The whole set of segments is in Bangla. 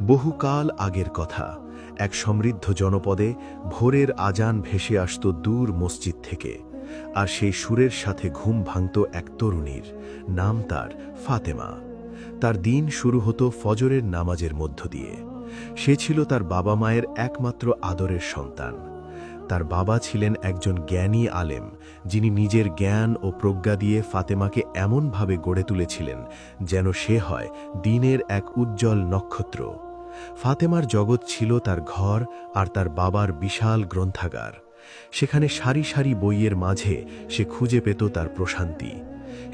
বহুকাল আগের কথা, এক সমৃদ্ধ জনপদে ভোরের আজান ভেসে আসত দূর মসজিদ থেকে, আর সেই সুরের সাথে ঘুম ভাঙত এক তরুণীর। নাম তার ফাতেমা। তার দিন শুরু হতো ফজরের নামাজের মধ্য দিয়ে। সে ছিল তার বাবা মায়ের একমাত্র আদরের সন্তান। তার বাবা ছিলেন একজন জ্ঞানী আলেম, যিনি নিজের জ্ঞান ও প্রজ্ঞা দিয়ে ফাতেমাকে এমনভাবে গড়ে তুলেছিলেন যেন সে হয় দিনের এক উজ্জ্বল নক্ষত্র। ফাতেমার জগৎ ছিল তার ঘর আর তার বাবার বিশাল গ্রন্থাগার। সেখানে সারি সারি বইয়ের মাঝে সে খুঁজে পেত তার প্রশান্তি।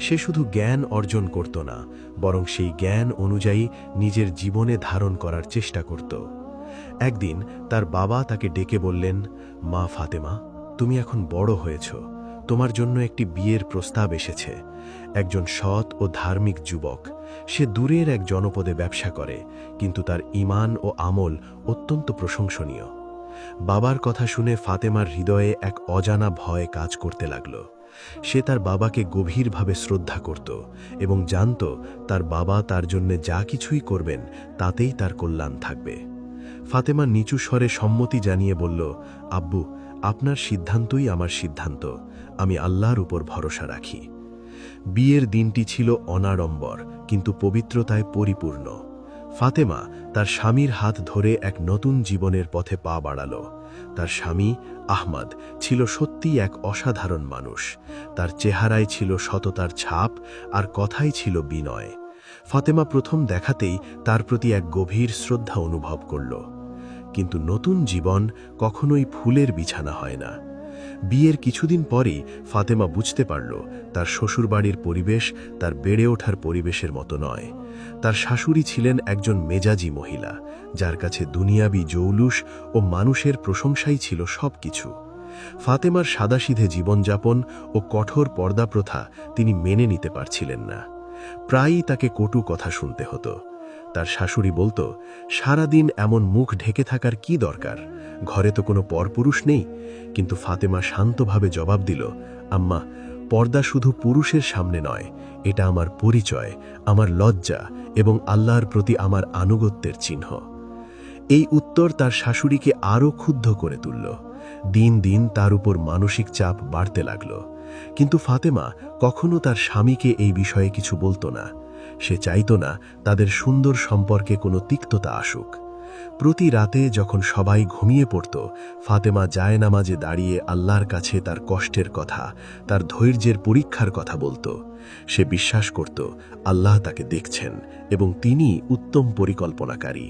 সে শুধু জ্ঞান অর্জন করত না, বরং সেই জ্ঞান অনুযায়ী নিজের জীবনে ধারণ করার চেষ্টা করত। একদিন তার বাবা তাকে ডেকে বললেন, মা ফাতেমা, তুমি এখন বড় হয়েছ, তোমার জন্য একটি বিয়ের প্রস্তাব এসেছে। একজন সৎ ও ধার্মিক যুবক, সে দূরের এক জনপদে ব্যবসা করে, কিন্তু তার ঈমান ও আমল অত্যন্ত প্রশংসনীয়। বাবার কথা শুনে ফাতেমার হৃদয়ে এক অজানা ভয় কাজ করতে লাগল। সে তার বাবাকে গভীরভাবে শ্রদ্ধা করত এবং জানত তার বাবা তার জন্য যা কিছুই করবেন তাতেই তার কল্যাণ থাকবে। ফাতেমা নিচু স্বরে সম্মতি জানিয়ে বলল, আব্বু, আপনার সিদ্ধান্তই আমার সিদ্ধান্ত, আমি আল্লাহর উপর ভরসা রাখি। বিয়ের দিনটি ছিল অনাড়ম্বর কিন্তু পবিত্রতায় পরিপূর্ণ। ফাতেমা তার স্বামীর হাত ধরে এক নতুন জীবনের পথে পা বাড়াল। তার স্বামী আহমদ ছিল সত্যিই এক অসাধারণ মানুষ। তার চেহারায় ছিল সততার ছাপ আর কথাই ছিল বিনয়। ফাতেমা প্রথম দেখাতেই তার প্রতি এক গভীর শ্রদ্ধা অনুভব করল। কিন্তু নতুন জীবন কখনোই ফুলের বিছানা হয় না। বিয়ের কিছুদিন পরই ফাতেমা বুঝতে পারল তার শ্বশুরবাড়ির পরিবেশ তার বেড়ে ওঠার পরিবেশের মতো নয়। তার শাশুড়ি ছিলেন একজন মেজাজি মহিলা, যার কাছে দুনিয়াবি জৌলুস ও মানুষের প্রশংসাই ছিল সবকিছু। ফাতেমার সাদাসিধে জীবনযাপন ও কঠোর পর্দা প্রথা তিনি মেনে নিতে পারছিলেন না। প্রায়ই তাকে কটু কথা শুনতে হতো। তার শাশুড়ি বলতো, সারাদিন এমন মুখ ঢেকে থাকার কি দরকার, ঘরে তো কোনো পরপুরুষ নেই। কিন্তু ফাতেমা শান্তভাবে জবাব দিল, আম্মা, পর্দা শুধু পুরুষের সামনে নয়, এটা আমার পরিচয়, আমার লজ্জা এবং আল্লাহর প্রতি আমার আনুগত্যের চিহ্ন। এই উত্তর তার শাশুড়িকে আরও ক্ষুব্ধ করে তুলল। দিন দিন তার উপর মানসিক চাপ বাড়তে লাগল। কিন্তু ফাতেমা কখনো তার স্বামীকে এই বিষয়ে কিছু বলতো না। সে চাইতো না তাদের সুন্দর সম্পর্কে কোনো তিক্ততা আসুক। প্রতি রাতে যখন সবাই ঘুমিয়ে পড়ত, ফাতেমা জায়নামাজে দাঁড়িয়ে আল্লাহর কাছে তার কষ্টের কথা, তার ধৈর্যের পরীক্ষার কথা বলতো। সে বিশ্বাস করত আল্লাহ তাকে দেখছেন এবং তিনি উত্তম পরিকল্পনাকারী।